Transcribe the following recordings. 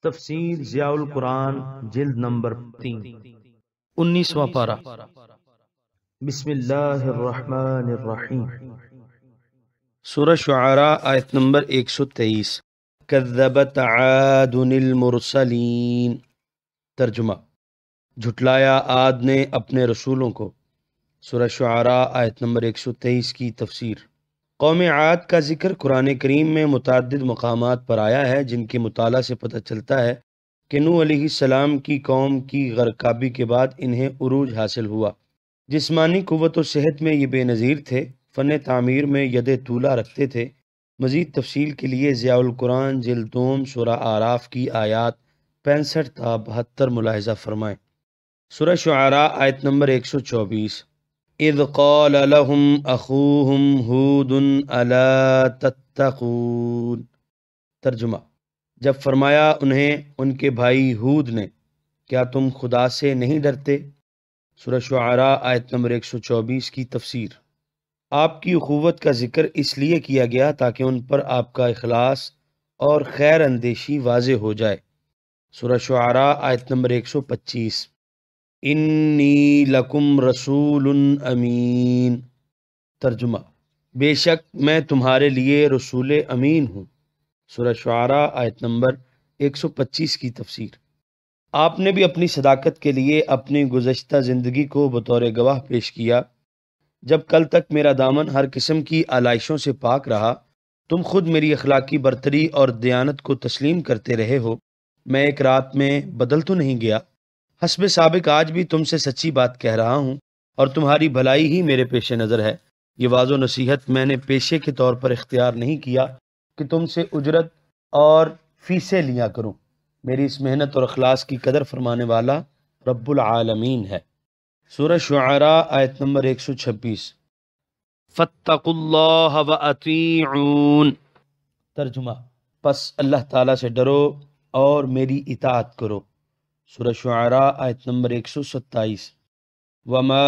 تفسیر ضیاء القرآن جلد نمبر 3 19واں پارہ۔ بسم اللہ الرحمن الرحیم۔ سورہ شعراء آیت نمبر 123۔ کذبت عاد المرسلین۔ ترجمہ: جھٹلایا عاد نے اپنے رسولوں کو۔ سورہ شعراء آیت نمبر 123 کی تفسیر۔ قوم عاد کا ذکر قرآن کریم میں متعدد مقامات پر آیا ہے، جن کے مطالعہ سے پتہ چلتا ہے کہ نوح علیہ السلام کی قوم کی غرقابی کے بعد انہیں عروج حاصل ہوا۔ جسمانی قوت و صحت میں یہ بے نظیر تھے، فن تعمیر میں ید طولہ رکھتے تھے۔ مزید تفصیل کے لیے ضیاء القرآن جلد دوم سورہ اعراف کی آیات 65 تا 72 ملاحظہ فرمائیں۔ سورہ شعراء آیت نمبر 124۔ اذ قال لهم اخوهم ہود الا تتقون۔ ترجمہ: جب فرمایا انہیں ان کے بھائی ہود نے، کیا تم خدا سے نہیں ڈرتے؟ سورہ شعراء آیت نمبر 124 کی تفسیر۔ آپ کی اخوت کا ذکر اس لیے کیا گیا تاکہ ان پر آپ کا اخلاص اور خیر اندیشی واضح ہو جائے۔ سورہ شعراء آیت نمبر 125۔ انی لکم رسول امین۔ ترجمہ: بے شک میں تمہارے لیے رسول امین ہوں۔ سورہ شعراء آیت نمبر 125 کی تفسیر۔ آپ نے بھی اپنی صداقت کے لیے اپنی گزشتہ زندگی کو بطور گواہ پیش کیا۔ جب کل تک میرا دامن ہر قسم کی آلائشوں سے پاک رہا، تم خود میری اخلاقی برتری اور دیانت کو تسلیم کرتے رہے ہو۔ میں ایک رات میں بدل تو نہیں گیا۔ حسب سابق آج بھی تم سے سچی بات کہہ رہا ہوں اور تمہاری بھلائی ہی میرے پیش نظر ہے۔ یہ واضح و نصیحت میں نے پیشے کے طور پر اختیار نہیں کیا کہ تم سے اجرت اور فیسیں لیا کروں۔ میری اس محنت اور اخلاص کی قدر فرمانے والا رب العالمین ہے۔ سورہ شعراء آیت نمبر 126۔ فاتقوا اللہ واطیعون۔ ترجمہ: پس اللہ تعالیٰ سے ڈرو اور میری اطاعت کرو۔ سورہ شعراء آیت نمبر 127۔ وما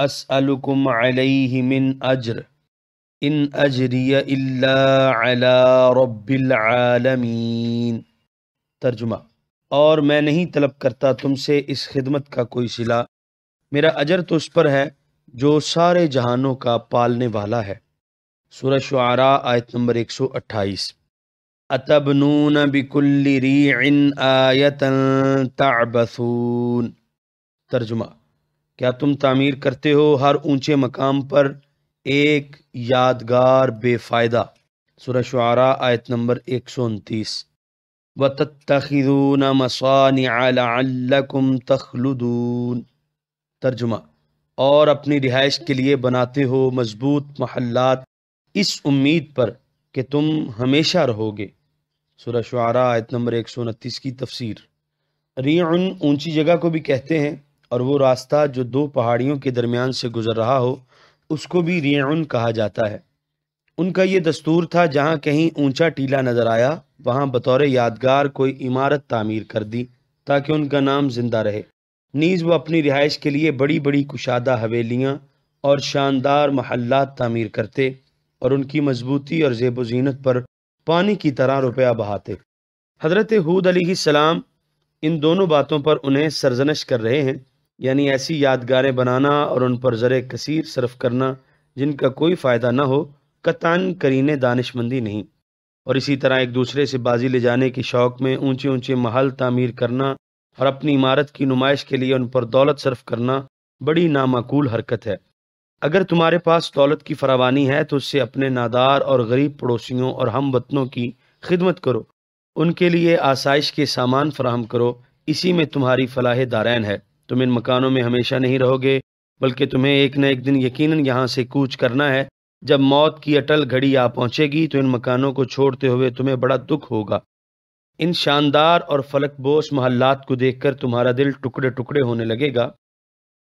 اسألکم علیہ من اجر ان اجری الا علی رب العالمین۔ ترجمہ: اور میں نہیں طلب کرتا تم سے اس خدمت کا کوئی صلہ، میرا اجر تو اس پر ہے جو سارے جہانوں کا پالنے والا ہے۔ سورہ شعراء آیت نمبر 128۔ اتبنون بکل ریع آیۃ تعبثون۔ ترجمہ: کیا تم تعمیر کرتے ہو ہر اونچے مقام پر ایک یادگار بے فائدہ؟ سورہ شعراء آیت نمبر 129۔ وَتَتَّخِذُونَ مَصَانِعَ لَعَلَّكُمْ تَخْلُدُونَ۔ ترجمہ: اور اپنی رہائش کے لیے بناتے ہو مضبوط محلات اس امید پر کہ تم ہمیشہ رہو گے۔ سورہ شعراء آیت نمبر 129 کی تفسیر۔ ریعن اونچی جگہ کو بھی کہتے ہیں، اور وہ راستہ جو دو پہاڑیوں کے درمیان سے گزر رہا ہو اس کو بھی ریعن کہا جاتا ہے۔ ان کا یہ دستور تھا جہاں کہیں اونچا ٹیلا نظر آیا وہاں بطور یادگار کوئی عمارت تعمیر کر دی تاکہ ان کا نام زندہ رہے۔ نیز وہ اپنی رہائش کے لیے بڑی بڑی کشادہ حویلیاں اور شاندار محلات تعمیر کرتے اور ان کی مضبوطی اور زیب و زینت پر پانی کی طرح روپیہ بہاتے۔ حضرت ہود علیہ السلام ان دونوں باتوں پر انہیں سرزنش کر رہے ہیں، یعنی ایسی یادگاریں بنانا اور ان پر زر کثیر صرف کرنا جن کا کوئی فائدہ نہ ہو، قطعاً قرین دانش مندی نہیں۔ اور اسی طرح ایک دوسرے سے بازی لے جانے کی شوق میں اونچے اونچے محل تعمیر کرنا اور اپنی عمارت کی نمائش کے لیے ان پر دولت صرف کرنا بڑی نامعقول حرکت ہے۔ اگر تمہارے پاس دولت کی فراوانی ہے تو اس سے اپنے نادار اور غریب پڑوسیوں اور ہم وطنوں کی خدمت کرو، ان کے لیے آسائش کے سامان فراہم کرو، اسی میں تمہاری فلاح دارین ہے۔ تم ان مکانوں میں ہمیشہ نہیں رہو گے، بلکہ تمہیں ایک نہ ایک دن یقیناً یہاں سے کوچ کرنا ہے۔ جب موت کی اٹل گھڑی آ پہنچے گی تو ان مکانوں کو چھوڑتے ہوئے تمہیں بڑا دکھ ہوگا۔ ان شاندار اور فلک بوس محلات کو دیکھ کر تمہارا دل ٹکڑے ٹکڑے ہونے لگے گا۔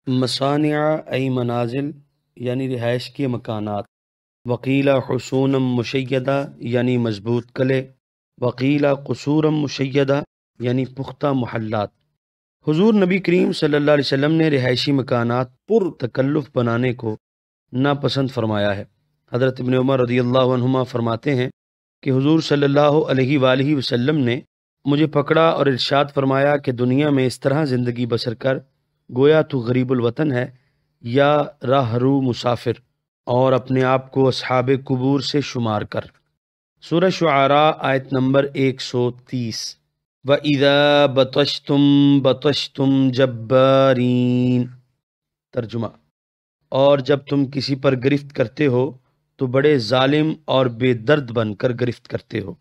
مصانع ای منازل یعنی رہائش کے مکانات، وقیل حصون مشیدہ یعنی مضبوط قلعے، وقیل قصور مشیدہ یعنی پختہ محلات۔ حضور نبی کریم صلی اللہ علیہ وسلم نے رہائشی مکانات پر تکلف بنانے کو ناپسند فرمایا ہے۔ حضرت ابن عمر رضی اللہ عنہما فرماتے ہیں کہ حضور صلی اللہ علیہ وآلہ وسلم نے مجھے پکڑا اور ارشاد فرمایا کہ دنیا میں اس طرح زندگی بسر کر گویا تو غریب الوطن ہے یا راہرو مسافر، اور اپنے آپ کو اصحاب قبور سے شمار کر۔ سورہ شعراء آیت نمبر 130۔ وَإِذَا بَطَشْتُمْ بَطَشْتُمْ جَبَّارِينَ۔ ترجمہ، اور جب تم کسی پر گرفت کرتے ہو تو بڑے ظالم اور بے درد بن کر گرفت کرتے ہو۔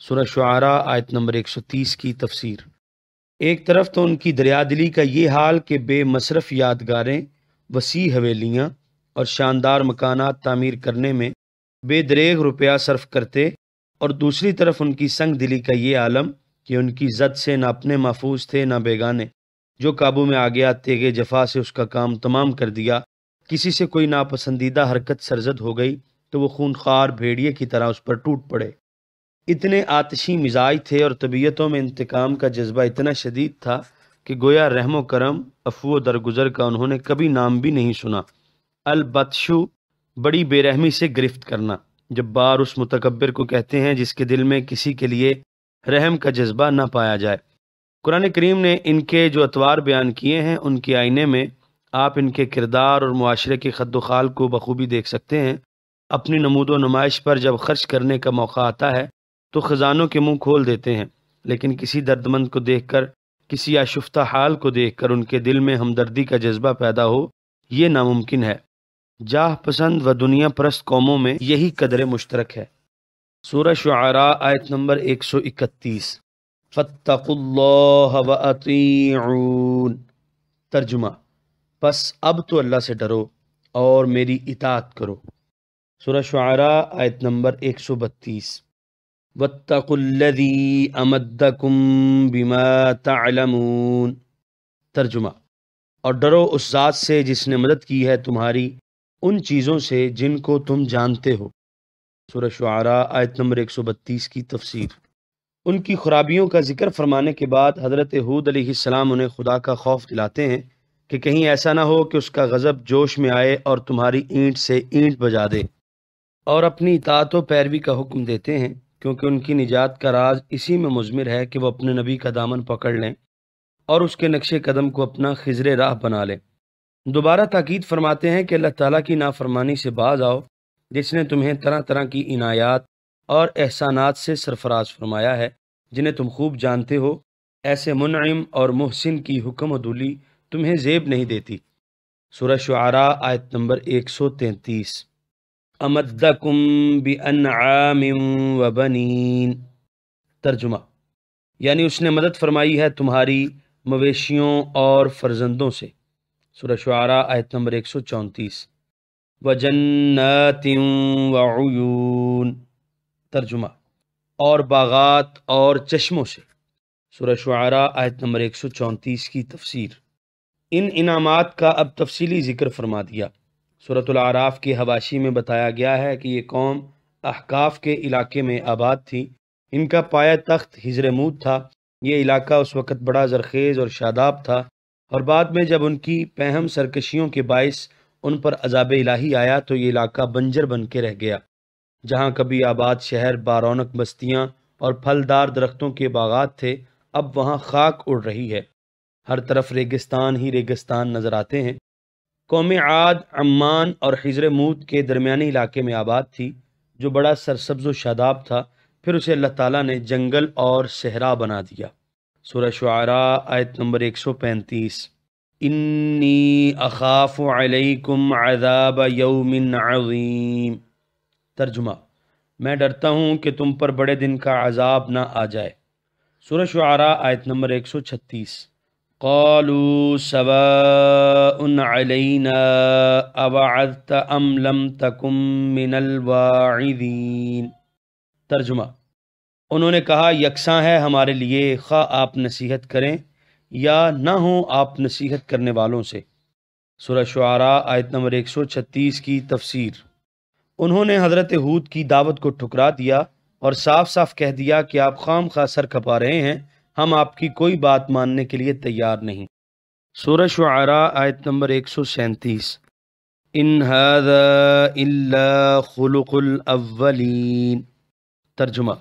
سورہ شعراء آیت نمبر 130 کی تفسیر۔ ایک طرف تو ان کی دریا دلی کا یہ حال کہ بے مصرف یادگاریں، وسیع حویلیاں اور شاندار مکانات تعمیر کرنے میں بے دریغ روپیہ صرف کرتے، اور دوسری طرف ان کی سنگ دلی کا یہ عالم کہ ان کی زد سے نہ اپنے محفوظ تھے نہ بیگانے، جو قابو میں آ گیا تیغ جفا سے اس کا کام تمام کر دیا۔ کسی سے کوئی ناپسندیدہ حرکت سرزد ہو گئی تو وہ خونخوار بھیڑیے کی طرح اس پر ٹوٹ پڑے۔ اتنے آتشی مزاج تھے اور طبیعتوں میں انتقام کا جذبہ اتنا شدید تھا کہ گویا رحم و کرم، عفو و درگزر کا انہوں نے کبھی نام بھی نہیں سنا۔ البتشو، بڑی بے رحمی سے گرفت کرنا۔ جبار اس متکبر کو کہتے ہیں جس کے دل میں کسی کے لیے رحم کا جذبہ نہ پایا جائے۔ قرآن کریم نے ان کے جو اطوار بیان کیے ہیں ان کے آئینے میں آپ ان کے کردار اور معاشرے کے خد و خال کو بخوبی دیکھ سکتے ہیں۔ اپنی نمود و نمائش پر جب خرچ کرنے کا موقع آتا ہے تو خزانوں کے منہ کھول دیتے ہیں، لیکن کسی دردمند کو دیکھ کر، کسی آشفتہ حال کو دیکھ کر ان کے دل میں ہمدردی کا جذبہ پیدا ہو، یہ ناممکن ہے۔ جاہ پسند و دنیا پرست قوموں میں یہی قدر مشترک ہے۔ سورہ شعراء آیت نمبر 131۔ فاتقوا اللہ وَأَطِیعُونِ۔ ترجمہ، پس اب تو اللہ سے ڈرو اور میری اطاعت کرو۔ سورہ شعراء آیت نمبر 132۔ وَاتَّقُوا الَّذِي أَمَدَّكُم بِمَا تَعْلَمُونَ۔ ترجمہ، اور ڈرو اس ذات سے جس نے مدد کی ہے تمہاری ان چیزوں سے جن کو تم جانتے ہو۔ سورہ شعراء آیت نمبر 132 کی تفسیر۔ ان کی خرابیوں کا ذکر فرمانے کے بعد حضرت ہود علیہ السلام انہیں خدا کا خوف دلاتے ہیں کہ کہیں ایسا نہ ہو کہ اس کا غضب جوش میں آئے اور تمہاری اینٹ سے اینٹ بجا دے، اور اپنی اطاعت و پیروی کا حکم دیتے ہیں کیونکہ ان کی نجات کا راز اسی میں مضمر ہے کہ وہ اپنے نبی کا دامن پکڑ لیں اور اس کے نقش قدم کو اپنا خضر راہ بنا لیں۔ دوبارہ تاکید فرماتے ہیں کہ اللہ تعالیٰ کی نافرمانی سے باز آؤ جس نے تمہیں طرح طرح کی عنایات اور احسانات سے سرفراز فرمایا ہے جنہیں تم خوب جانتے ہو۔ ایسے منعم اور محسن کی حکم و دولی تمہیں زیب نہیں دیتی۔ سورہ شعراء آیت نمبر 133۔ امدکم بانعام وبنین۔ ترجمہ، یعنی اس نے مدد فرمائی ہے تمہاری مویشیوں اور فرزندوں سے۔ سورہ شعراء آیت نمبر 134۔ وجنات وعیون۔ ترجمہ، اور باغات اور چشموں سے۔ سورہ شعراء آیت نمبر 134 کی تفسیر۔ ان انعامات کا اب تفصیلی ذکر فرما دیا۔ سورۃ الاعراف کے حواشی میں بتایا گیا ہے کہ یہ قوم احقاف کے علاقے میں آباد تھی۔ ان کا پایہ تخت حجر موت تھا۔ یہ علاقہ اس وقت بڑا زرخیز اور شاداب تھا، اور بعد میں جب ان کی پہم سرکشیوں کے باعث ان پر عذاب الہی آیا تو یہ علاقہ بنجر بن کے رہ گیا۔ جہاں کبھی آباد شہر، بارونق بستیاں اور پھلدار درختوں کے باغات تھے، اب وہاں خاک اڑ رہی ہے۔ ہر طرف ریگستان ہی ریگستان نظر آتے ہیں۔ قوم عاد عمان اور حجر موت کے درمیانی علاقے میں آباد تھی جو بڑا سرسبز و شاداب تھا، پھر اسے اللہ تعالیٰ نے جنگل اور صحرا بنا دیا۔ سورہ شعراء آیت نمبر 135۔ انی اخاف علیکم عذاب یوم عظیم۔ ترجمہ، میں ڈرتا ہوں کہ تم پر بڑے دن کا عذاب نہ آ جائے۔ سورہ شعراء آیت نمبر 136۔ قالوا سواء علینا اوعظت ام لم تکن من الواعظین۔ ترجمہ، انہوں نے کہا یکساں ہے ہمارے لیے خواہ آپ نصیحت کریں یا نہ ہوں آپ نصیحت کرنے والوں سے۔ سورہ شعراء آیت نمبر 136 کی تفسیر۔ انہوں نے حضرت ہود کی دعوت کو ٹھکرا دیا اور صاف صاف کہہ دیا کہ آپ خام خواہ سر کھپا رہے ہیں، ہم آپ کی کوئی بات ماننے کے لیے تیار نہیں۔ سورہ شعراء آیت نمبر 137۔ ان ھذا الا خلق الاولین۔ ترجمہ،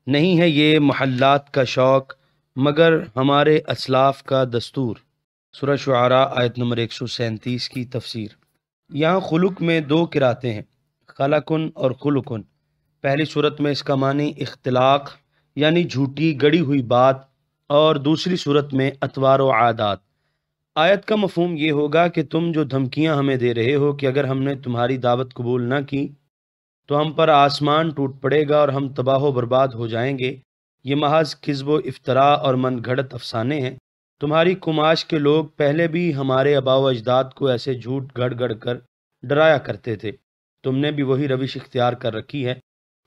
نہیں ہے یہ محلات کا شوق مگر ہمارے اسلاف کا دستور۔ سورہ شعراء آیت نمبر 137 کی تفسیر۔ یہاں خلق میں دو قراتیں ہیں، خلقن اور خلقن۔ پہلی صورت میں اس کا معنی اختلاق یعنی جھوٹی گڑی ہوئی بات، اور دوسری صورت میں اطوار و عادات۔ آیت کا مفہوم یہ ہوگا کہ تم جو دھمکیاں ہمیں دے رہے ہو کہ اگر ہم نے تمہاری دعوت قبول نہ کی تو ہم پر آسمان ٹوٹ پڑے گا اور ہم تباہ و برباد ہو جائیں گے، یہ محض کذب و افطراء اور من گھڑت افسانے ہیں۔ تمہاری کماش کے لوگ پہلے بھی ہمارے آباء و اجداد کو ایسے جھوٹ گھڑ گھڑ کر ڈرایا کرتے تھے، تم نے بھی وہی روش اختیار کر رکھی ہے۔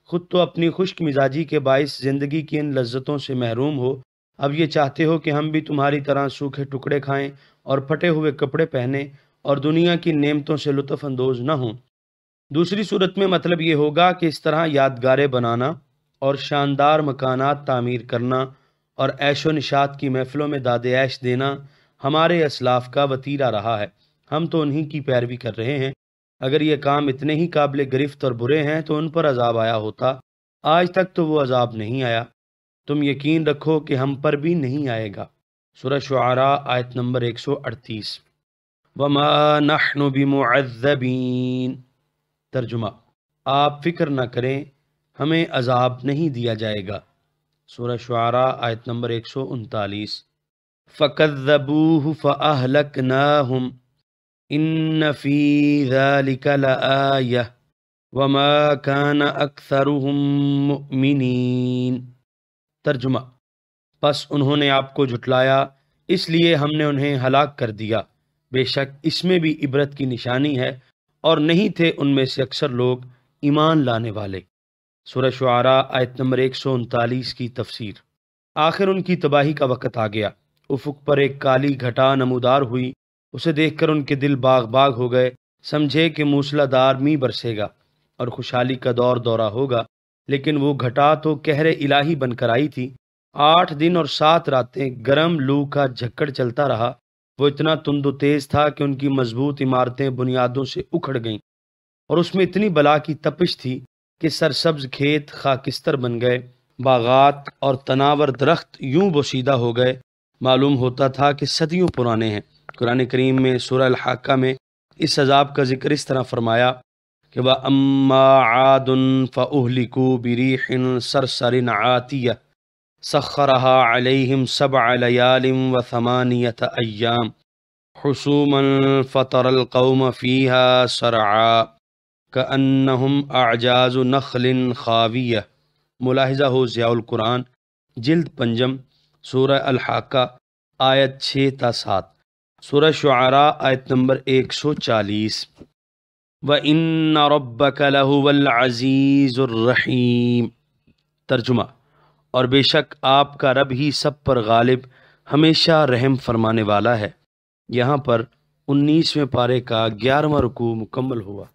خود تو اپنی خشک مزاجی کے باعث زندگی کی ان لذتوں سے محروم ہو، اب یہ چاہتے ہو کہ ہم بھی تمہاری طرح سوکھے ٹکڑے کھائیں اور پھٹے ہوئے کپڑے پہنیں اور دنیا کی نعمتوں سے لطف اندوز نہ ہوں۔ دوسری صورت میں مطلب یہ ہوگا کہ اس طرح یادگاریں بنانا اور شاندار مکانات تعمیر کرنا اور عیش و نشاط کی محفلوں میں داد عیش دینا ہمارے اسلاف کا وتیرہ رہا ہے، ہم تو انہی کی پیروی کر رہے ہیں۔ اگر یہ کام اتنے ہی قابل گرفت اور برے ہیں تو ان پر عذاب آیا ہوتا، آج تک تو وہ عذاب نہیں آیا، تم یقین رکھو کہ ہم پر بھی نہیں آئے گا۔ سورہ شعراء آیت نمبر 138۔ وما نحن بمعذبین۔ ترجمہ، آپ فکر نہ کریں، ہمیں عذاب نہیں دیا جائے گا۔ سورہ شعراء آیت نمبر 139۔ فَكَذَّبُوهُ فَأَهْلَكْنَاهُمْ إِنَّ فِي ذَلِكَ لَآيَةً وَمَا كَانَ أَكْثَرُهُم مُؤْمِنِينَ۔ ترجمہ، پس انہوں نے آپ کو جھٹلایا، اس لیے ہم نے انہیں ہلاک کر دیا، بے شک اس میں بھی عبرت کی نشانی ہے، اور نہیں تھے ان میں سے اکثر لوگ ایمان لانے والے۔ سورہ شعراء آیت نمبر 139 کی تفسیر۔ آخر ان کی تباہی کا وقت آ گیا، افق پر ایک کالی گھٹا نمودار ہوئی، اسے دیکھ کر ان کے دل باغ باغ ہو گئے، سمجھے کہ موسلا دار می برسے گا اور خوشحالی کا دور دورہ ہوگا، لیکن وہ گھٹا تو قہر الہی بن کر آئی تھی۔ 8 دن اور 7 راتیں گرم لو کا جھکڑ چلتا رہا، وہ اتنا تند و تیز تھا کہ ان کی مضبوط عمارتیں بنیادوں سے اکھڑ گئیں، اور اس میں اتنی بلا کی تپش تھی کہ سرسبز کھیت خاکستر بن گئے، باغات اور تناور درخت یوں بوسیدہ ہو گئے، معلوم ہوتا تھا کہ صدیوں پرانے ہیں۔ قرآن کریم میں سورہ الحاقہ میں اس عذاب کا ذکر اس طرح فرمایا کہ وَأَمَّا عَادٌ فَأُهْلِكُوا بِرِيحٍ صَرْصَرٍ عَاتِيَةٍ سَخَّرَهَا عَلَيْهِمْ 7 لَيَالٍ و8 أَيَّامٍ حُسُومًا فَتَرَى الْقَوْمَ فِيهَا صَرْعَىٰ كَأَنَّهُمْ أَعْجَازُ نَخْلٍ خَاوِيَةٍ۔ ملاحظہ ہو ضیاء القرآن جلد پنجم، سورہ الحاقہ آیت 6 تا 7، سورہ شعراء آیت نمبر 140۔ وَإِنَّ رَبَّكَ لَهُوَ الْعَزِيزُ الرَّحِيمُ۔ ترجمہ، اور بے شک آپ کا رب ہی سب پر غالب ہمیشہ رحم فرمانے والا ہے۔ یہاں پر 19ویں پارے کا 11واں رکوع مکمل ہوا۔